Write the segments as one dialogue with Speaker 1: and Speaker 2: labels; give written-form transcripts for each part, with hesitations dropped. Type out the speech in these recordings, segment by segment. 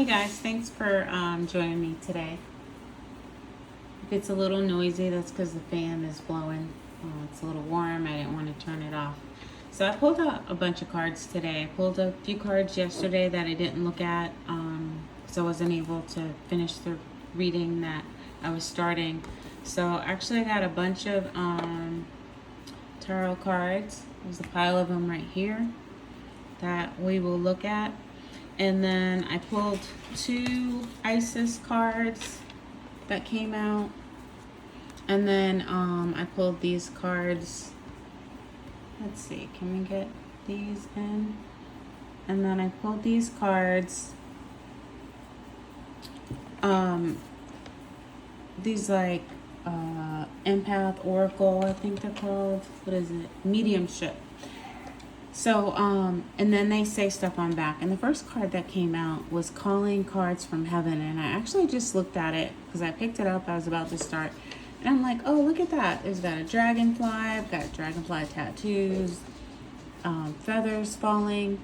Speaker 1: Hey guys, thanks for joining me today. If it's a little noisy, that's because the fan is blowing. It's a little warm. I didn't want to turn it off. So I pulled out a bunch of cards today. I pulled a few cards yesterday that I didn't look at because I wasn't able to finish the reading that I was starting. So actually I got a bunch of tarot cards. There's a pile of them right here that we will look at. And then I pulled 2 Isis cards that came out. And then I pulled these cards. Let's see, can we get these in? And then I pulled these cards. These like empath oracle, I think they're called. What is it? Mediumship. So, and then they say stuff on back. And the first card that came out was calling cards from heaven. And I actually just looked at it because I picked it up. I was about to start. And I'm like, oh, look at that. It's got a dragonfly. I've got dragonfly tattoos, feathers falling.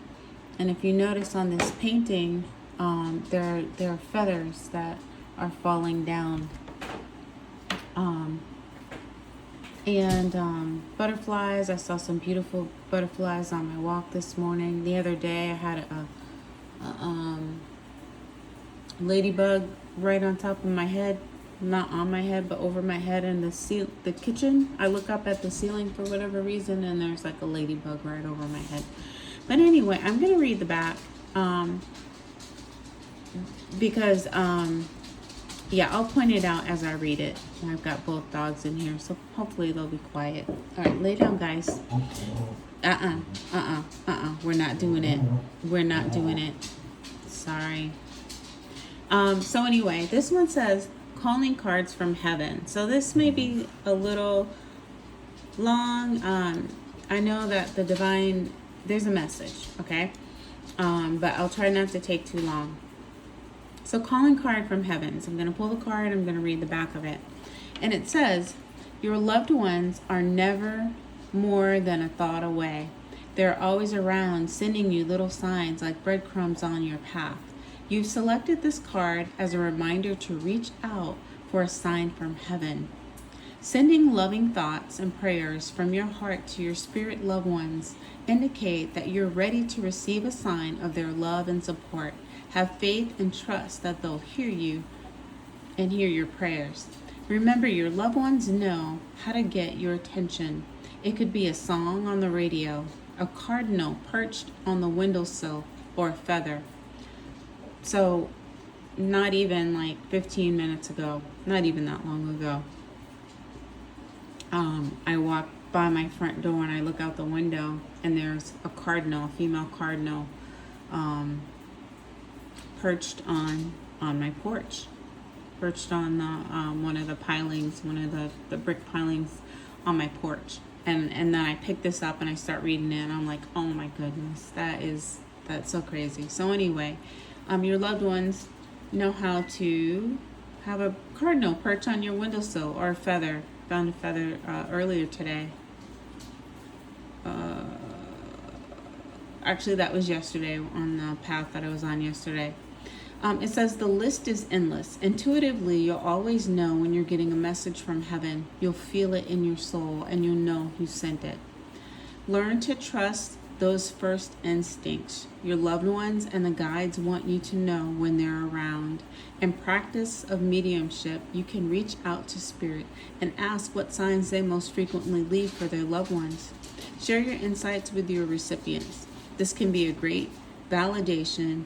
Speaker 1: And if you notice on this painting, there are feathers that are falling down. And butterflies. I saw some beautiful butterflies on my walk this morning. The other day I had a ladybug right on top of my head. Not on my head, but over my head in the kitchen. I look up at the ceiling for whatever reason, and there's like a ladybug right over my head. But anyway, I'm going to read the back because yeah, I'll point it out as I read it. I've got both dogs in here, so hopefully they'll be quiet. All right, lay down, guys. We're not doing it. We're not doing it. Sorry. So anyway, this one says, calling cards from heaven. So this may be a little long. I know that the Devine, there's a message, okay? But I'll try not to take too long. So calling card from heaven. So I'm going to pull the card. I'm going to read the back of it. And it says, your loved ones are never more than a thought away. They're always around, sending you little signs like breadcrumbs on your path. You've selected this card as a reminder to reach out for a sign from heaven. Sending loving thoughts and prayers from your heart to your spirit loved ones indicate that you're ready to receive a sign of their love and support. Have faith and trust that they'll hear you and hear your prayers. Remember, your loved ones know how to get your attention. It could be a song on the radio, a cardinal perched on the windowsill, or a feather. So, not even like 15 minutes ago, not even that long ago, I walked by my front door and I look out the window and there's a cardinal, a female cardinal, perched on my porch, perched on the one of the pilings, one of the brick pilings on my porch. And then I pick this up and I start reading it and I'm like, oh my goodness, that's so crazy. So anyway, your loved ones know how to have a cardinal perch on your windowsill, or a feather. Found a feather earlier today. Actually, that was yesterday on the path that I was on yesterday. It says the list is endless. Intuitively, you'll always know when you're getting a message from heaven. You'll feel it in your soul and you'll know who sent it. Learn to trust those first instincts. Your loved ones and the guides want you to know when they're around. In practice of mediumship, you can reach out to spirit and ask what signs they most frequently leave for their loved ones. Share your insights with your recipients. This can be a great validation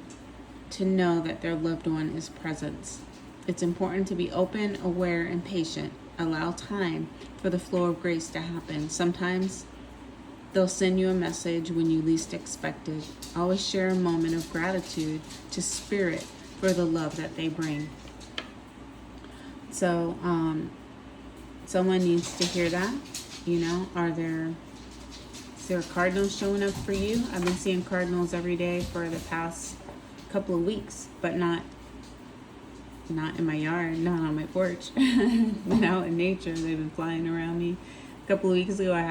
Speaker 1: to know that their loved one is present. It's important to be open, aware, and patient. Allow time for the flow of grace to happen. Sometimes they'll send you a message when you least expect it. Always share a moment of gratitude to spirit for the love that they bring. So, someone needs to hear that. You know, is there cardinals showing up for you? I've been seeing cardinals every day for the past couple of weeks, but not in my yard, not on my porch, but out in nature. They've been flying around me. A couple of weeks ago, I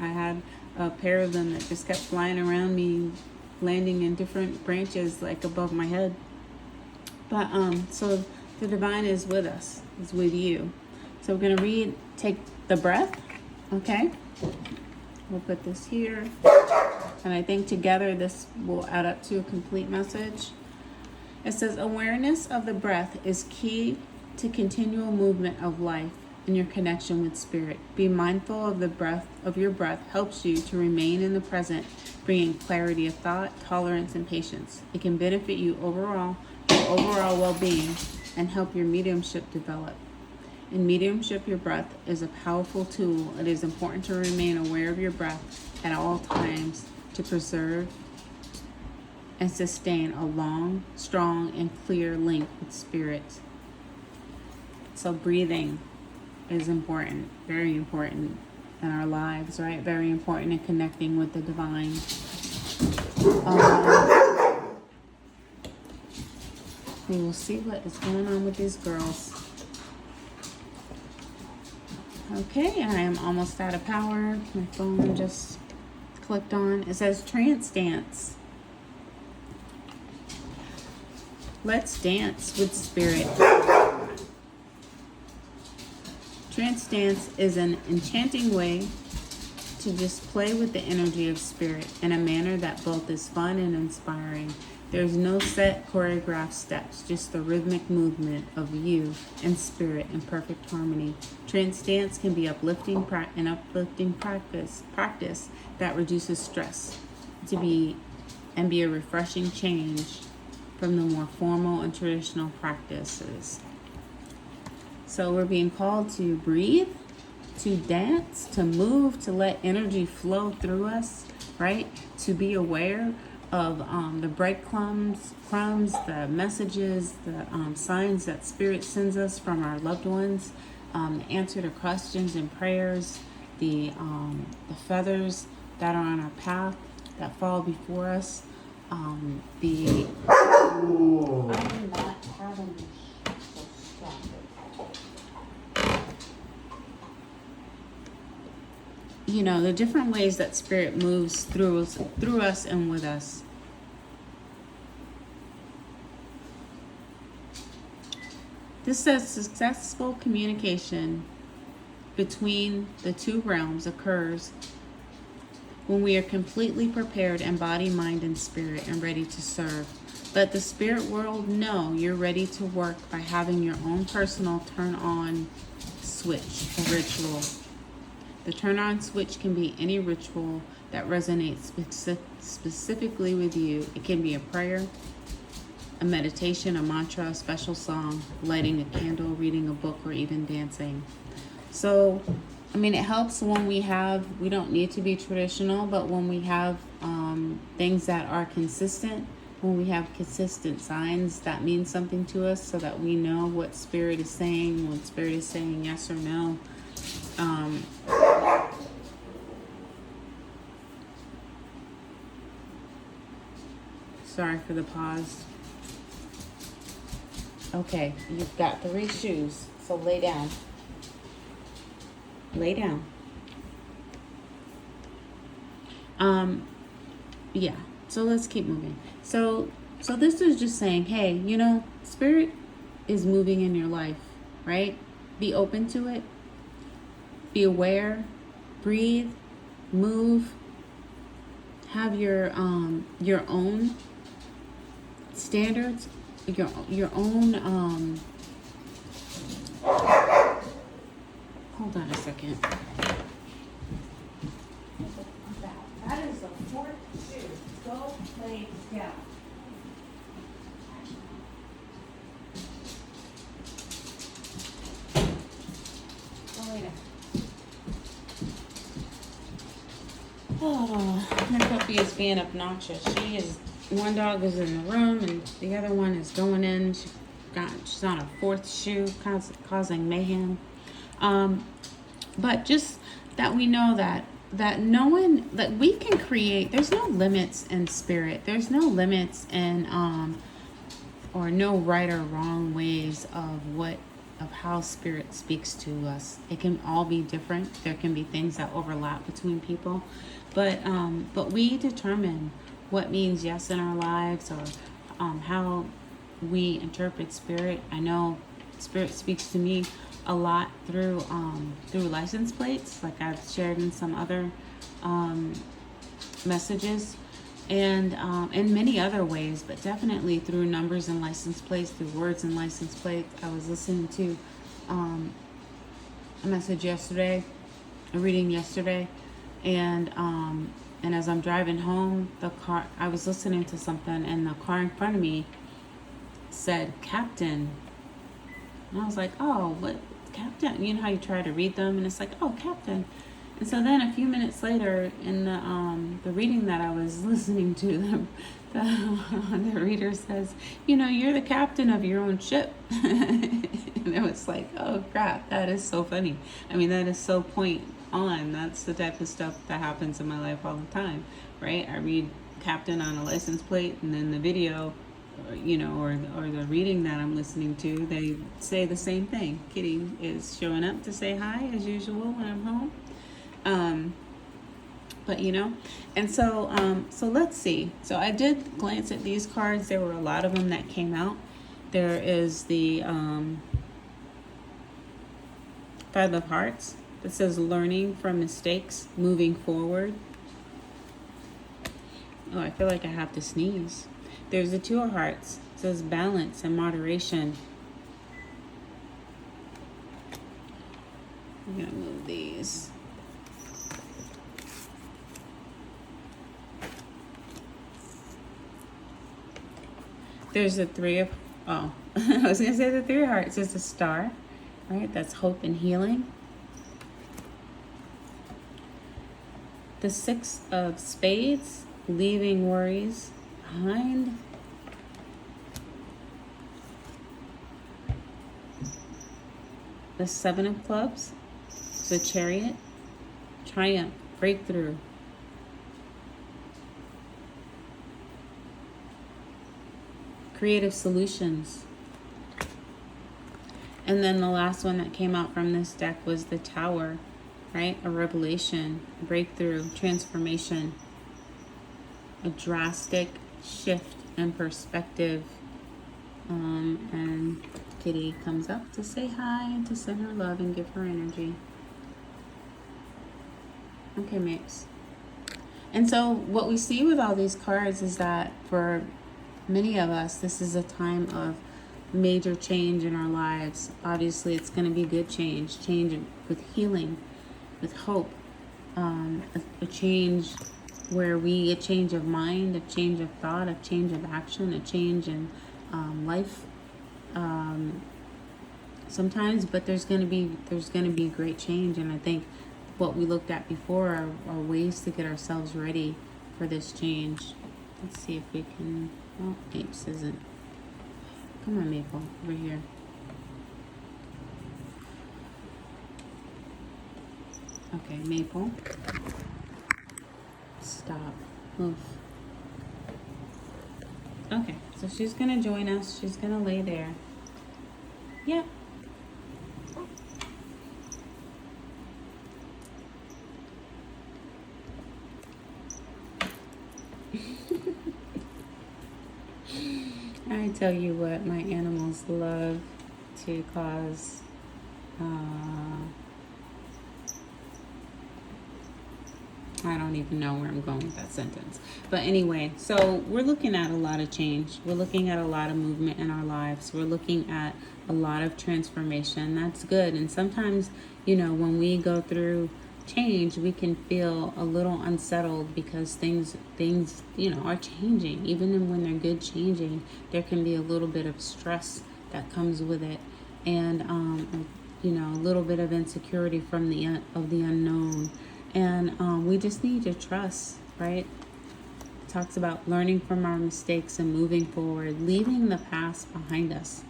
Speaker 1: had a pair of them that just kept flying around me, landing in different branches like above my head. But so the divine is with us, is with you. So we're gonna take the breath, okay? We'll put this here. And I think together this will add up to a complete message. It says, awareness of the breath is key to continual movement of life and your connection with spirit. Be mindful of the breath of your breath helps you to remain in the present, bringing clarity of thought, tolerance, and patience. It can benefit you your overall well-being and help your mediumship develop. In mediumship, your breath is a powerful tool. It is important to remain aware of your breath at all times to preserve and sustain a long, strong, and clear link with spirit. So breathing is important, very important in our lives, right? Very important in connecting with the divine. We will see what is going on with these girls. Okay, I am almost out of power. My phone just clicked on. It says trance dance. Let's dance with spirit. Trance dance is an enchanting way to just play with the energy of spirit in a manner that both is fun and inspiring. There's no set choreographed steps, just the rhythmic movement of you and spirit in perfect harmony. Trance dance can be uplifting practice that reduces stress and be a refreshing change from the more formal and traditional practices. So we're being called to breathe, to dance, to move, to let energy flow through us, right? To be aware of the breadcrumbs, the messages, the signs that Spirit sends us from our loved ones, the answer to questions and prayers, the feathers that are on our path that fall before us, I'm not having the different ways that Spirit moves through us and with us. This says successful communication between the two realms occurs when we are completely prepared in body, mind, and spirit and ready to serve. Let the spirit world know you're ready to work by having your own personal turn-on switch, a ritual. The turn-on switch can be any ritual that resonates specifically with you. It can be a prayer, a meditation, a mantra, a special song, lighting a candle, reading a book, or even dancing. So, it helps when we don't need to be traditional, but when we have things that are consistent, when we have consistent signs that mean something to us so that we know what Spirit is saying, when Spirit is saying yes or no. Sorry for the pause. Okay, you've got 3 shoes, so lay down. Lay down. Yeah, so let's keep moving. So this is just saying, hey, Spirit is moving in your life, right? Be open to it. Be aware. Breathe. Move. Have your own standards, your own hold on a second. That is the 4th shoe. Go lay down. Go lay down. Oh, my puppy is being obnoxious. One dog is in the room and the other one is going in. She's on her 4th shoe, causing mayhem. But just that we know that knowing that we can create, there's no limits in spirit. There's no limits in, or no right or wrong ways of how Spirit speaks to us. It can all be different. There can be things that overlap between people, but we determine what means yes in our lives, or how we interpret spirit. I know spirit speaks to me a lot through license plates, like I've shared in some other messages, and in many other ways, but definitely through numbers and license plates, through words and license plates. I was listening to a message yesterday, a reading yesterday, and as I'm driving home, I was listening to something, and the car in front of me said Captain, and I was like, oh, what Captain? You know how you try to read them, and it's like, oh, Captain. And so then a few minutes later, in the reading that I was listening to, the reader says, you're the captain of your own ship. And it was like, oh crap, that is so funny. I mean, that is so point on. That's the type of stuff that happens in my life all the time, right? I read captain on a license plate, and then the video, or the reading that I'm listening to, they say the same thing. Kitty is showing up to say hi as usual when I'm home. But and so let's see. So I did glance at these cards. There were a lot of them that came out. There is the Five of Hearts that says learning from mistakes, moving forward. Oh, I feel like I have to sneeze. There's the Two of Hearts. It says balance and moderation. I'm gonna move these. There's the I was going to say the Three of Hearts is a star, right? That's hope and healing. The Six of Spades, leaving worries behind. The Seven of Clubs, the Chariot, triumph, breakthrough. Creative solutions. And then the last one that came out from this deck was the Tower, right? A revelation, breakthrough, transformation, a drastic shift in perspective. And Kitty comes up to say hi and to send her love and give her energy. Okay, mates. And so what we see with all these cards is that for many of us, this is a time of major change in our lives. Obviously, it's going to be good change with healing, with hope, a change where a change of mind, a change of thought, a change of action, a change in life. Sometimes, but there's going to be great change, and I think what we looked at before are ways to get ourselves ready for this change. Let's see if we can. Oh, Apes isn't. Come on, Maple, over here. Okay, Maple. Stop. Move. Okay, so she's gonna join us. She's gonna lay there. Yep. I tell you what, my animals love to cause I don't even know where I'm going with that sentence. But anyway, so we're looking at a lot of change. We're looking at a lot of movement in our lives. We're looking at a lot of transformation. That's good. And sometimes, when we go through change, we can feel a little unsettled because things are changing. Even when they're good changing, there can be a little bit of stress that comes with it, and a little bit of insecurity from the unknown, and we just need to trust, right? It talks about learning from our mistakes and moving forward, leaving the past behind us,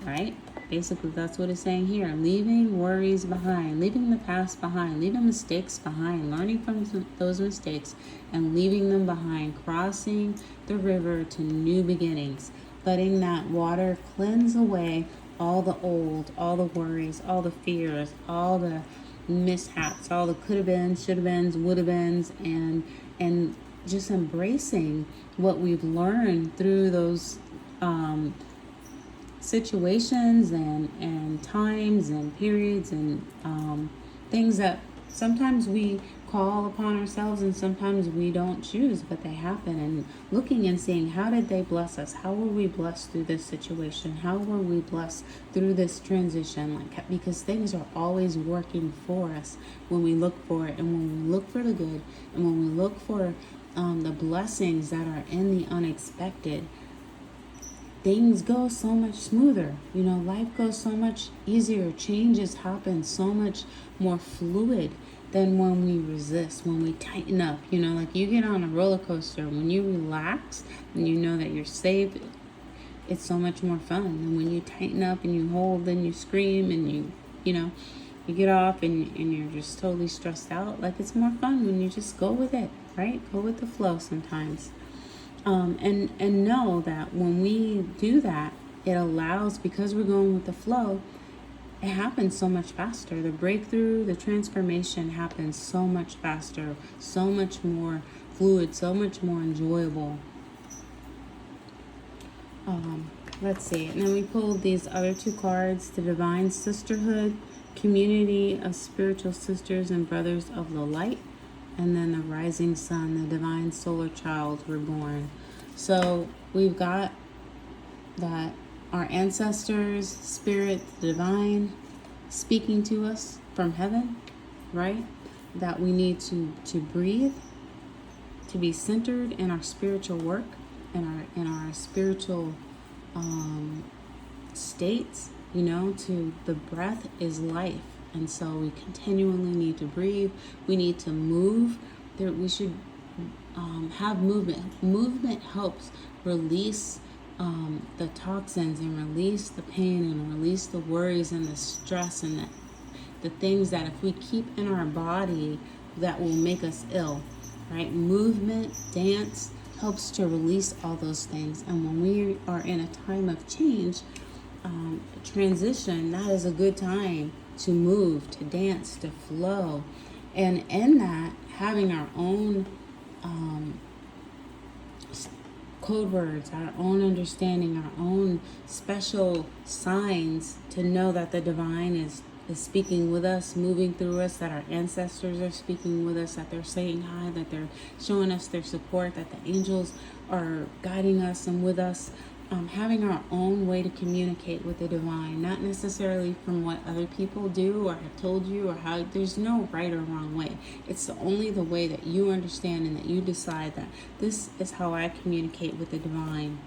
Speaker 1: right? Basically, that's what it's saying here. Leaving worries behind, leaving the past behind, leaving mistakes behind, learning from those mistakes and leaving them behind, crossing the river to new beginnings, letting that water cleanse away all the old, all the worries, all the fears, all the mishaps, all the could have been, should have been, would have been, and just embracing what we've learned through those situations and times and periods and things that sometimes we call upon ourselves and sometimes we don't choose, but they happen. And looking and seeing, how did they bless us? How were we blessed through this situation? How were we blessed through this transition? Like, because things are always working for us when we look for it, and when we look for the good, and when we look for the blessings that are in the unexpected, things go so much smoother. You know, life goes so much easier. Changes happen so much more fluid than when we resist, when we tighten up. You know, like you get on a roller coaster, when you relax and you know that you're safe, it's so much more fun. And when you tighten up and you hold and you scream and you know, you get off and you're just totally stressed out, like it's more fun when you just go with it, right? Go with the flow sometimes. And know that when we do that, it allows, because we're going with the flow, it happens so much faster. The breakthrough, the transformation happens so much faster, so much more fluid, so much more enjoyable. Let's see. And then we pulled these other two cards, the Divine Sisterhood, Community of Spiritual Sisters and Brothers of the Light, and then the Rising Sun, the Divine Solar Child Reborn. So we've got that our ancestors, spirit, the divine, speaking to us from heaven, right? That we need to breathe, to be centered in our spiritual work, in our spiritual states. You know, to the breath is life, and so we continually need to breathe. We need to move. We should have movement. Movement helps release the toxins and release the pain and release the worries and the stress and the things that if we keep in our body that will make us ill, right? Movement, dance helps to release all those things. And when we are in a time of change, transition, that is a good time to move, to dance, to flow. And in that, having our own code words, our own understanding, our own special signs to know that the divine is speaking with us, moving through us, that our ancestors are speaking with us, that they're saying hi, that they're showing us their support, that the angels are guiding us and with us. Having our own way to communicate with the divine, not necessarily from what other people do or have told you, or how. There's no right or wrong way. It's only the way that you understand and that you decide that this is how I communicate with the divine.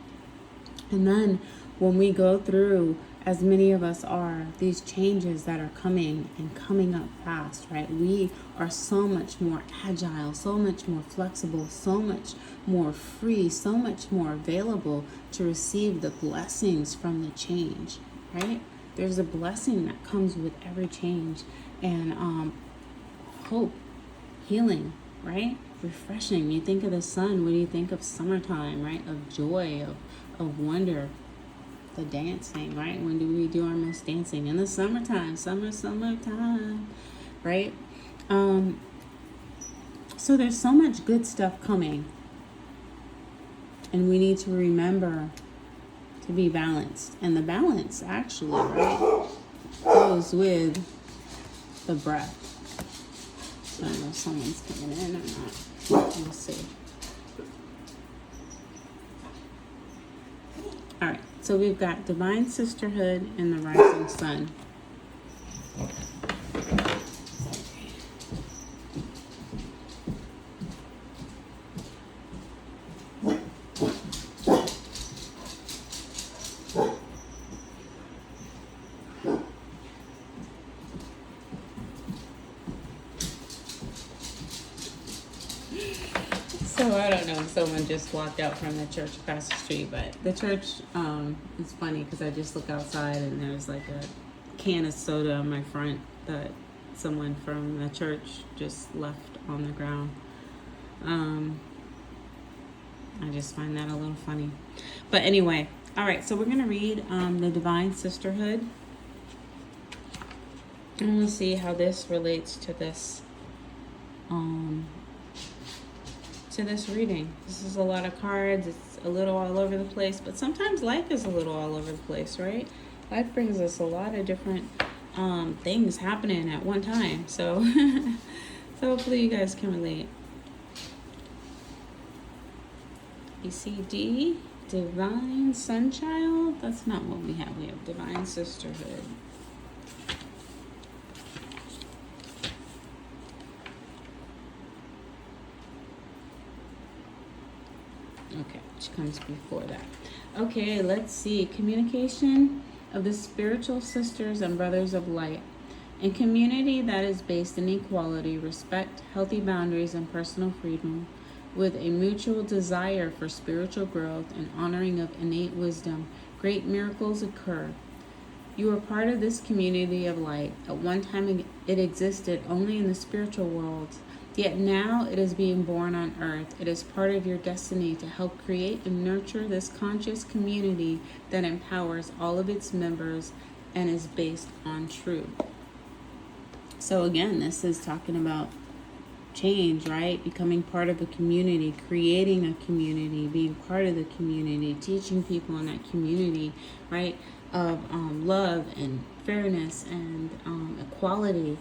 Speaker 1: And then when we go through, as many of us are, these changes that are coming and coming up fast, right? We are so much more agile, so much more flexible, so much more free, so much more available to receive the blessings from the change, right? There's a blessing that comes with every change, and hope, healing, right? Refreshing. You think of the sun, what do you think of summertime, right? Of joy, of wonder. The dancing, right? When do we do our most dancing? In the summertime, summertime, right? So there's so much good stuff coming, and we need to remember to be balanced. And the balance actually, right, goes with the breath. I don't know if someone's coming in or not. We'll see. All right. So we've got Divine Sisterhood and the Rising Sun. So I don't know if someone just walked out from the church across the street, but the church, it's funny because I just look outside and there's like a can of soda on my front that someone from the church just left on the ground. I just find that a little funny. But anyway, all right, so we're going to read the Divine Sisterhood. And we'll see how this relates to this reading. This is a lot of cards. It's a little all over the place, but sometimes life is a little all over the place, right? Life brings us a lot of different things happening at one time. So, so hopefully you guys can relate. ECD, Divine Sunchild. That's not what we have. We have Divine Sisterhood. Okay, which comes before that. Okay, let's see. Communication of the spiritual sisters and brothers of light. In community that is based in equality, respect, healthy boundaries, and personal freedom, with a mutual desire for spiritual growth and honoring of innate wisdom, great miracles occur. You are part of this community of light. At one time it existed only in the spiritual world, yet now it is being born on earth. It is part of your destiny to help create and nurture this conscious community that empowers all of its members and is based on truth. So again, this is talking about change, right? Becoming part of a community, creating a community, being part of the community, teaching people in that community, right? Of love and fairness and equality.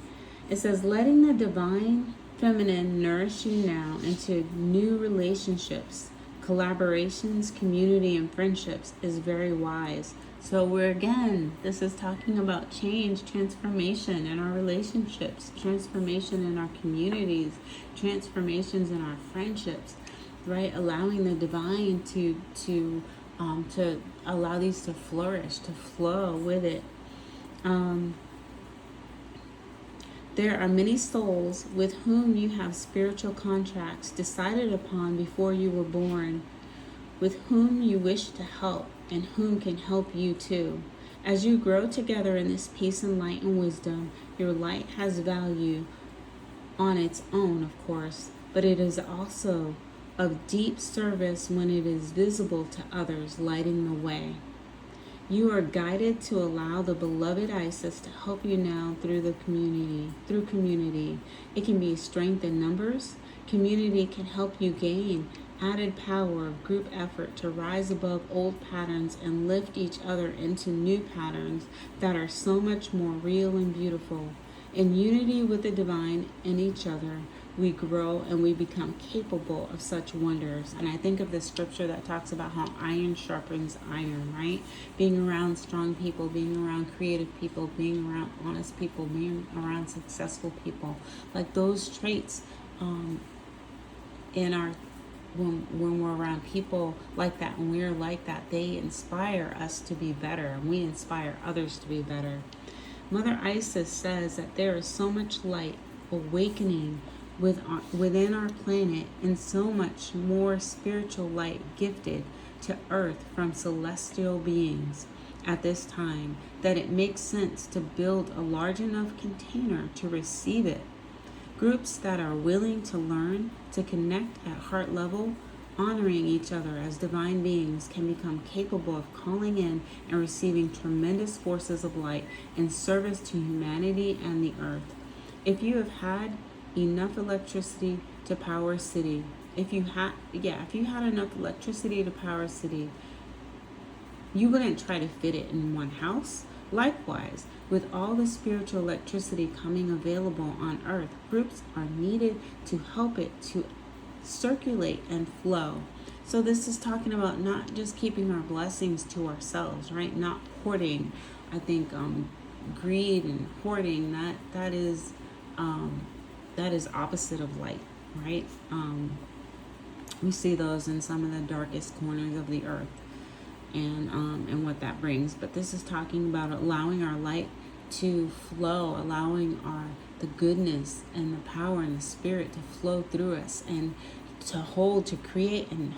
Speaker 1: It says, letting the divine feminine nourish you now into new relationships, collaborations, community, and friendships is very wise. So this is talking about change, transformation in our relationships, transformation in our communities, transformations in our friendships, right? Allowing the divine to allow these to flourish, to flow with it. There are many souls with whom you have spiritual contracts decided upon before you were born, with whom you wish to help and whom can help you too. As you grow together in this peace and light and wisdom, your light has value on its own, of course, but it is also of deep service when it is visible to others, lighting the way. You are guided to allow the beloved Isis to help you now through community. It can be strength in numbers. Community can help you gain added power of group effort to rise above old patterns and lift each other into new patterns that are so much more real and beautiful. In unity with the divine and each other, we grow and we become capable of such wonders. And I think of the scripture that talks about how iron sharpens iron, right? Being around strong people, being around creative people, being around honest people, being around successful people. Like those traits in our when we're around people like that and we're like that, they inspire us to be better and we inspire others to be better. Mother Isis says that there is so much light awakening within our planet and so much more spiritual light gifted to earth from celestial beings at this time that it makes sense to build a large enough container to receive it. Groups that are willing to learn, to connect at heart level, honoring each other as divine beings can become capable of calling in and receiving tremendous forces of light in service to humanity and the earth. If you have had enough electricity to power a city, if you had enough electricity to power a city, you wouldn't try to fit it in one house. Likewise, with all the spiritual electricity coming available on earth, groups are needed to help it to circulate and flow. So this is talking about not just keeping our blessings to ourselves, right? Not hoarding. I think greed and hoarding, that is opposite of light, right? We see those in some of the darkest corners of the earth. And what that brings. But this is talking about allowing our light to flow, allowing the goodness and the power and the spirit to flow through us and to create and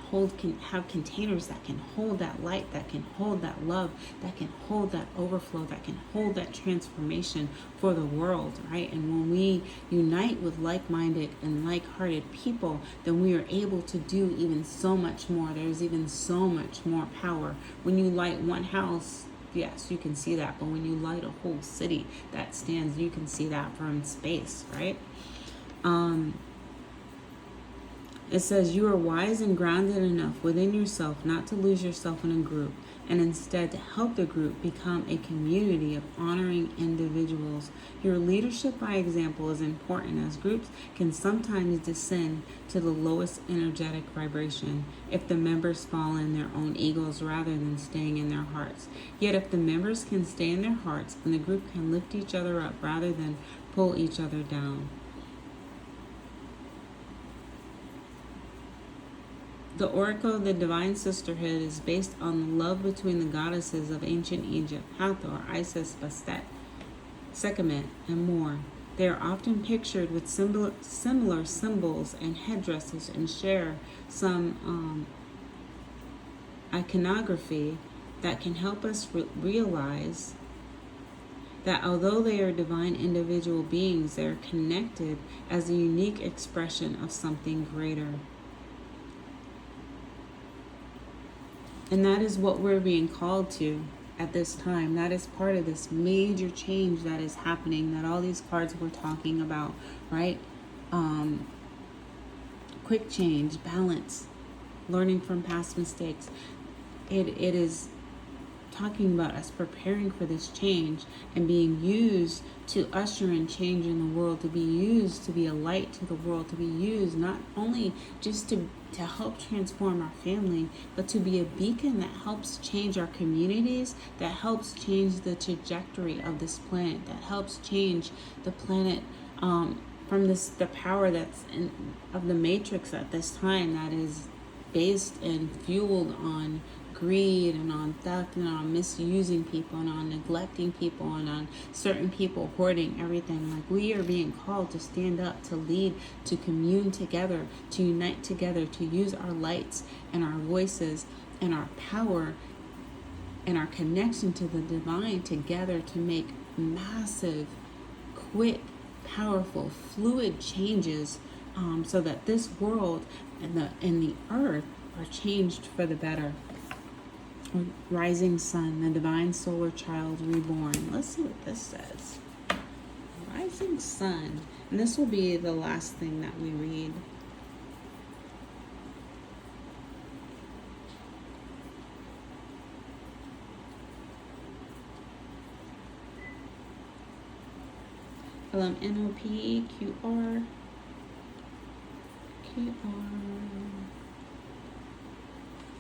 Speaker 1: have containers that can hold that light, that can hold that love, that can hold that overflow, that can hold that transformation for the world, right? And when we unite with like-minded and like-hearted people, then we are able to do even so much more. There's even so much more power. When you light one house, yes, you can see that, but when you light a whole city that stands, you can see that from space, right? It says, you are wise and grounded enough within yourself not to lose yourself in a group, and instead to help the group become a community of honoring individuals. Your leadership by example is important, as groups can sometimes descend to the lowest energetic vibration if the members fall in their own egos rather than staying in their hearts. Yet if the members can stay in their hearts, then the group can lift each other up rather than pull each other down. The oracle of the divine sisterhood is based on the love between the goddesses of ancient Egypt, Hathor, Isis, Bastet, Sekhmet, and more. They are often pictured with similar symbols and headdresses and share some iconography that can help us realize that although they are divine individual beings, they are connected as a unique expression of something greater. And that is what we're being called to at this time. That is part of this major change that is happening, that all these cards we're talking about, right? Quick change, balance, learning from past mistakes. It is talking about us preparing for this change and being used to usher in change in the world, to be used to be a light to the world, to be used not only just to help transform our family, but to be a beacon that helps change our communities, that helps change the trajectory of this planet, that helps change the planet from the power that's of the matrix at this time, that is based and fueled on greed and on theft and on misusing people and on neglecting people and on certain people hoarding everything. Like, we are being called to stand up, to lead, to commune together, to unite together, to use our lights and our voices and our power and our connection to the divine together to make massive, quick, powerful, fluid changes, so that this world and the earth are changed for the better. Rising sun, the divine solar child reborn. Let's see what this says. Rising sun. And this will be the last thing that we read. LMNOP, QR.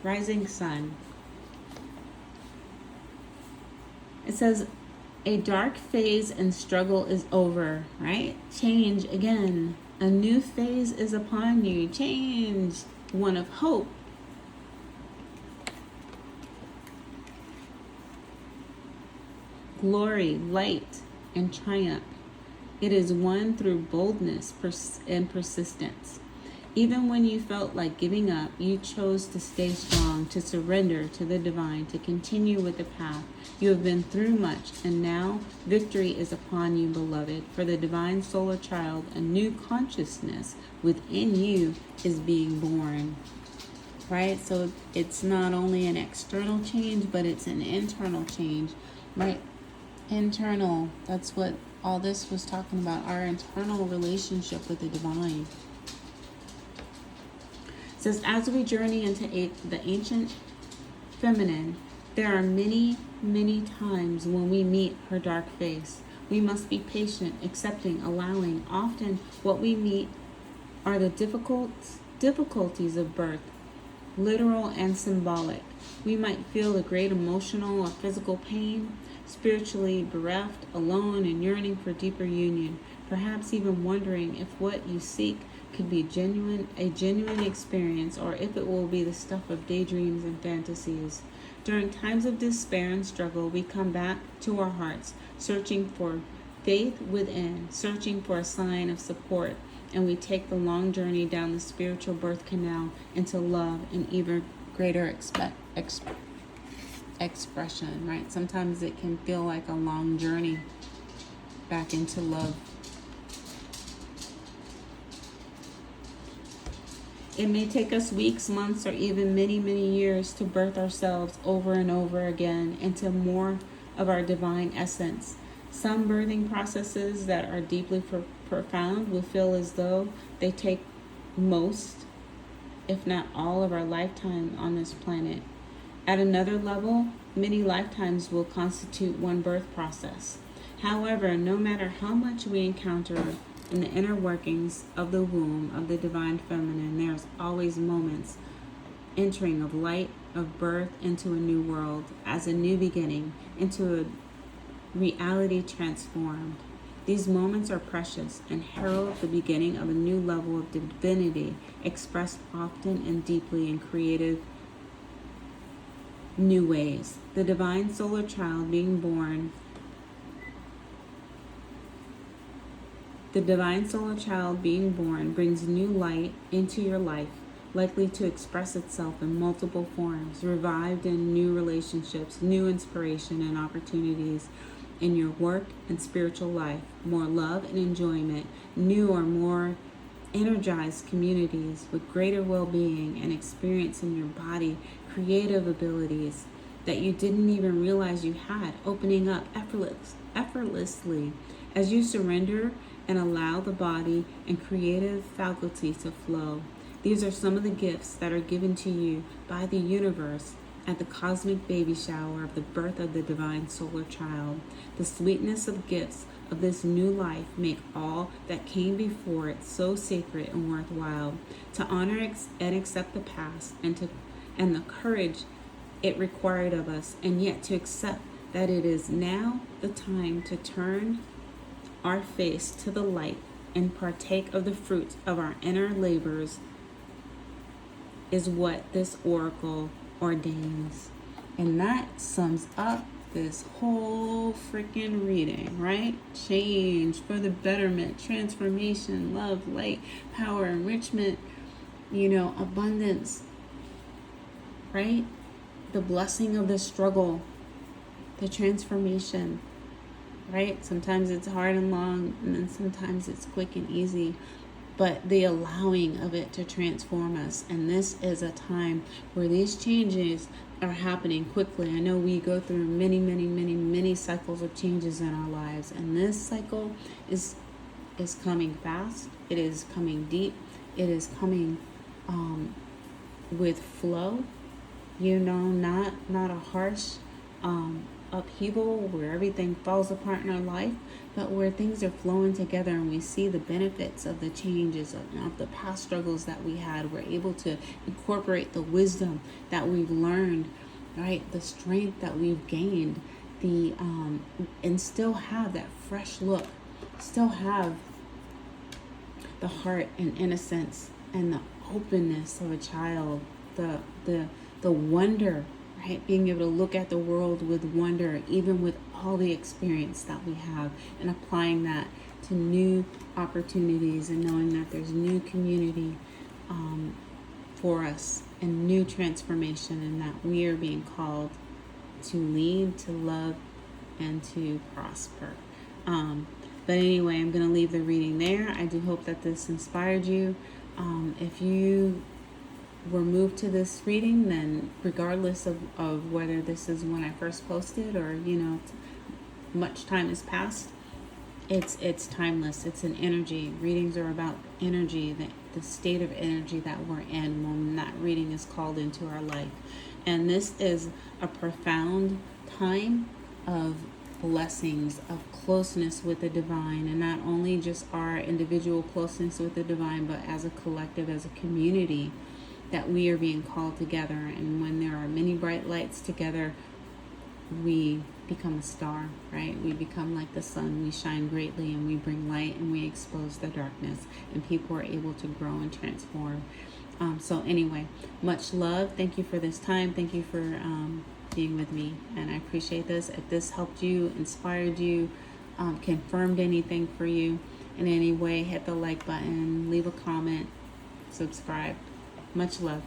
Speaker 1: Rising sun. It says, a dark phase and struggle is over, right? Change again. A new phase is upon you. Change. One of hope. Glory, light, and triumph. It is won through boldness and persistence. Even when you felt like giving up, you chose to stay strong, to surrender to the divine, to continue with the path. You have been through much, and now victory is upon you, beloved. For the divine solar child, a new consciousness within you is being born. Right? So it's not only an external change, but it's an internal change. Right? Internal. That's what all this was talking about, our internal relationship with the divine. It says, as we journey into the ancient feminine, there are many, many times when we meet her dark face. We must be patient, accepting, allowing. Often what we meet are the difficulties of birth, literal and symbolic. We might feel a great emotional or physical pain, spiritually bereft, alone, and yearning for deeper union, perhaps even wondering if what you seek could be a genuine experience, or if it will be the stuff of daydreams and fantasies. During times of despair and struggle, we come back to our hearts, searching for faith within, searching for a sign of support, and we take the long journey down the spiritual birth canal into love and even greater expression, right? Sometimes it can feel like a long journey back into love. It may take us weeks, months, or even many, many years to birth ourselves over and over again into more of our divine essence. Some birthing processes that are deeply profound will feel as though they take most if not all of our lifetime on this planet. At another level, many lifetimes will constitute one birth process. However, no matter how much we encounter in the inner workings of the womb of the divine feminine, there's always moments entering of light, of birth into a new world, as a new beginning, into a reality transformed. These moments are precious and herald the beginning of a new level of divinity, expressed often and deeply in creative new ways. The divine solar child being born brings new light into your life, likely to express itself in multiple forms, revived in new relationships, new inspiration and opportunities in your work and spiritual life, more love and enjoyment, new or more energized communities with greater well-being and experience in your body, creative abilities that you didn't even realize you had, opening up effortlessly as you surrender and allow the body and creative faculty to flow. These are some of the gifts that are given to you by the universe at the cosmic baby shower of the birth of the divine solar child. The sweetness of gifts of this new life make all that came before it so sacred and worthwhile. To honor and accept the past and the courage it required of us, and yet to accept that it is now the time to turn our face to the light and partake of the fruit of our inner labors is what this oracle ordains. And that sums up this whole freaking reading, right? Change for the betterment, transformation, love, light, power, enrichment, abundance, right? The blessing of the struggle, the transformation, right? Sometimes it's hard and long, and then sometimes it's quick and easy, but the allowing of it to transform us. And this is a time where these changes are happening quickly. I know we go through many cycles of changes in our lives, and this cycle is coming fast. It is coming deep. It is coming with flow, not a harsh upheaval where everything falls apart in our life, but where things are flowing together and we see the benefits of the changes of the past struggles that we had. We're able to incorporate the wisdom that we've learned, right? The strength that we've gained, and still have that fresh look, still have the heart and innocence and the openness of a child, the wonder, right? Being able to look at the world with wonder, even with all the experience that we have, and applying that to new opportunities, and knowing that there's new community for us and new transformation, and that we are being called to lead, to love, and to prosper. But anyway, I'm going to leave the reading there. I do hope that this inspired you. If you were moved to this reading, then regardless of whether this is when I first posted or much time has passed, it's timeless. It's an energy. Readings are about energy, the state of energy that we're in when that reading is called into our life. And this is a profound time of blessings, of closeness with the divine, and not only just our individual closeness with the divine, but as a collective, as a community, that we are being called together. And when there are many bright lights together, we become a star, right? We become like the sun. We shine greatly, and we bring light, and we expose the darkness, and people are able to grow and transform. So anyway, much love. Thank you for this time. Thank you for being with me, and I appreciate this. If this helped you, inspired you, confirmed anything for you in any way, hit the like button, leave a comment, subscribe. Much love.